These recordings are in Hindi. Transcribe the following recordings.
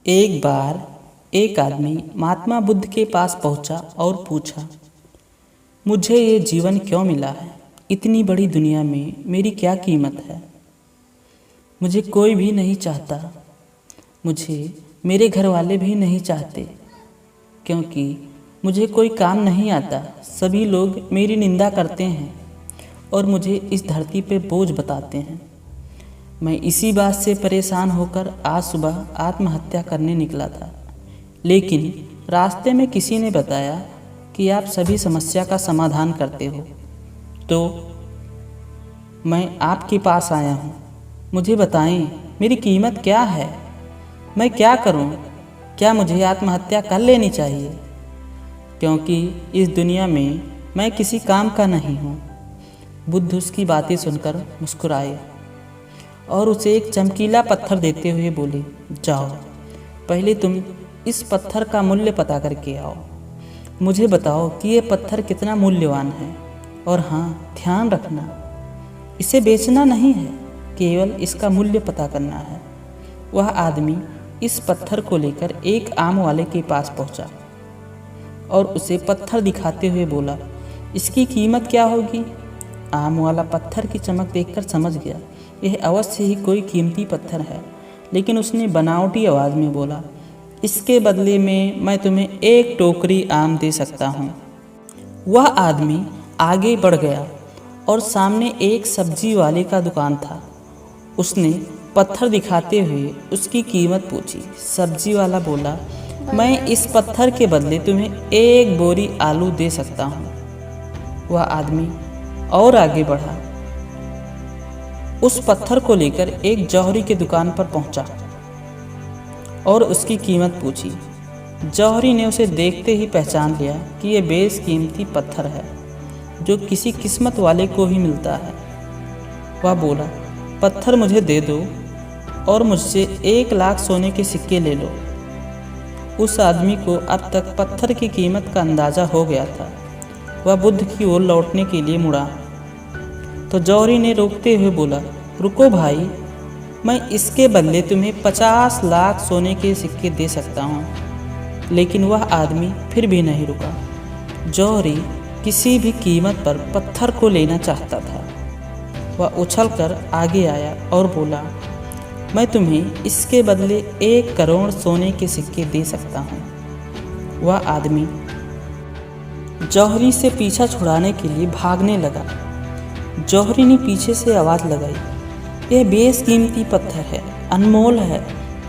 एक बार एक आदमी महात्मा बुद्ध के पास पहुंचा और पूछा, मुझे ये जीवन क्यों मिला है? इतनी बड़ी दुनिया में मेरी क्या कीमत है? मुझे कोई भी नहीं चाहता, मुझे मेरे घर वाले भी नहीं चाहते, क्योंकि मुझे कोई काम नहीं आता। सभी लोग मेरी निंदा करते हैं और मुझे इस धरती पे बोझ बताते हैं। मैं इसी बात से परेशान होकर आज सुबह आत्महत्या करने निकला था, लेकिन रास्ते में किसी ने बताया कि आप सभी समस्या का समाधान करते हो, तो मैं आपके पास आया हूँ। मुझे बताएं, मेरी कीमत क्या है? मैं क्या करूँ? क्या मुझे आत्महत्या कर लेनी चाहिए? क्योंकि इस दुनिया में मैं किसी काम का नहीं हूँ। बुद्ध उसकी बातें सुनकर मुस्कुराए और उसे एक चमकीला पत्थर देते हुए बोले, जाओ, पहले तुम इस पत्थर का मूल्य पता करके आओ। मुझे बताओ कि ये पत्थर कितना मूल्यवान है, और हाँ, ध्यान रखना, इसे बेचना नहीं है, केवल इसका मूल्य पता करना है। वह आदमी इस पत्थर को लेकर एक आम वाले के पास पहुंचा और उसे पत्थर दिखाते हुए बोला, इसकी कीमत क्या होगी? आम वाला पत्थर की चमक देखकर समझ गया, यह अवश्य ही कोई कीमती पत्थर है, लेकिन उसने बनावटी आवाज़ में बोला, इसके बदले में मैं तुम्हें एक टोकरी आम दे सकता हूँ। वह आदमी आगे बढ़ गया और सामने एक सब्जी वाले का दुकान था। उसने पत्थर दिखाते हुए उसकी कीमत पूछी। सब्जी वाला बोला, मैं इस पत्थर के बदले तुम्हें एक बोरी आलू दे सकता हूँ। वह आदमी और आगे बढ़ा, उस पत्थर को लेकर एक जौहरी के दुकान पर पहुंचा और उसकी कीमत पूछी। जौहरी ने उसे देखते ही पहचान लिया कि यह बेशकीमती पत्थर है, जो किसी किस्मत वाले को ही मिलता है। वह बोला, पत्थर मुझे दे दो और मुझसे 1,00,000 सोने के सिक्के ले लो। उस आदमी को अब तक पत्थर की कीमत का अंदाज़ा हो गया था। वह बुद्ध की ओर लौटने के लिए मुड़ा तो जौहरी ने रोकते हुए बोला, रुको भाई, मैं इसके बदले तुम्हें 50,00,000 सोने के सिक्के दे सकता हूँ। लेकिन वह आदमी फिर भी नहीं रुका। जौहरी किसी भी कीमत पर पत्थर को लेना चाहता था। वह उछलकर आगे आया और बोला, मैं तुम्हें इसके बदले 1 करोड़ सोने के सिक्के दे सकता हूँ। वह आदमी जौहरी से पीछा छुड़ाने के लिए भागने लगा। जौहरी ने पीछे से आवाज़ लगाई, यह बेशकीमती पत्थर है, अनमोल है,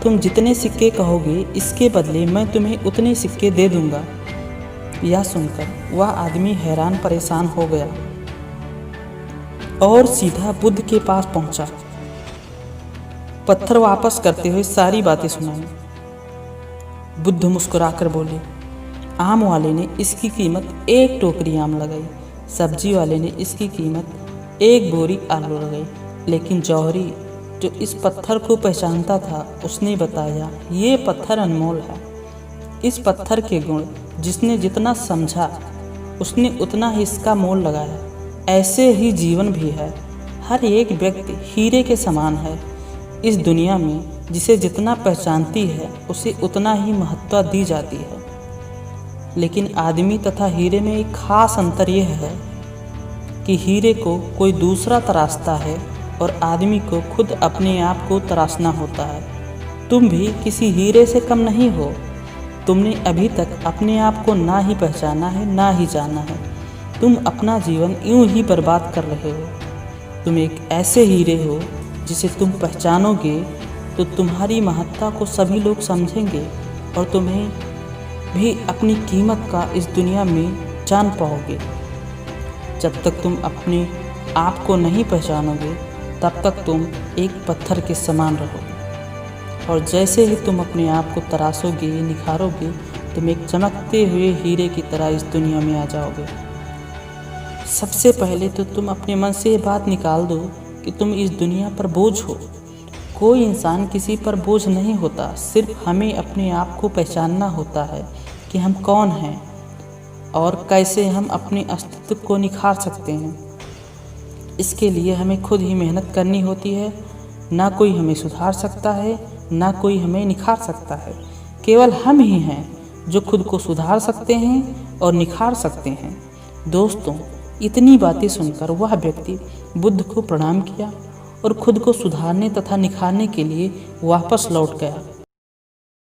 तुम जितने सिक्के कहोगे इसके बदले मैं तुम्हें उतने सिक्के दे दूंगा। यह सुनकर वह आदमी हैरान परेशान हो गया और सीधा बुद्ध के पास पहुंचा। पत्थर वापस करते हुए सारी बातें सुनाई। बुद्ध मुस्कुराकर बोले, आम वाले ने इसकी कीमत 1 टोकरी आम लगाई, सब्जी वाले ने इसकी कीमत 1 बोरी आलू लगाई, लेकिन जौहरी जो इस पत्थर को पहचानता था, उसने बताया, ये पत्थर अनमोल है। इस पत्थर के गुण जिसने जितना समझा, उसने उतना ही इसका मोल लगाया। ऐसे ही जीवन भी है। हर एक व्यक्ति हीरे के समान है। इस दुनिया में जिसे जितना पहचानती है, उसे उतना ही महत्व दी जाती है। लेकिन आदमी तथा हीरे में एक खास अंतर यह है कि हीरे को कोई दूसरा तराशता है और आदमी को खुद अपने आप को तराशना होता है। तुम भी किसी हीरे से कम नहीं हो। तुमने अभी तक अपने आप को ना ही पहचाना है, ना ही जाना है। तुम अपना जीवन यूं ही बर्बाद कर रहे हो। तुम एक ऐसे हीरे हो जिसे तुम पहचानोगे तो तुम्हारी महत्ता को सभी लोग समझेंगे और तुम्हें भी अपनी कीमत का इस दुनिया में जान पाओगे। जब तक तुम अपने आप को नहीं पहचानोगे, तब तक तुम एक पत्थर के समान रहोगे, और जैसे ही तुम अपने आप को तराशोगे, निखारोगे, तुम एक चमकते हुए हीरे की तरह इस दुनिया में आ जाओगे। सबसे पहले तो तुम अपने मन से ये बात निकाल दो कि तुम इस दुनिया पर बोझ हो। कोई इंसान किसी पर बोझ नहीं होता, सिर्फ हमें अपने आप को पहचानना होता है कि हम कौन हैं और कैसे हम अपने अस्तित्व को निखार सकते हैं। इसके लिए हमें खुद ही मेहनत करनी होती है। ना कोई हमें सुधार सकता है, ना कोई हमें निखार सकता है। केवल हम ही हैं जो खुद को सुधार सकते हैं और निखार सकते हैं। दोस्तों, इतनी बातें सुनकर वह व्यक्ति बुद्ध को प्रणाम किया और खुद को सुधारने तथा निखारने के लिए वापस लौट गया।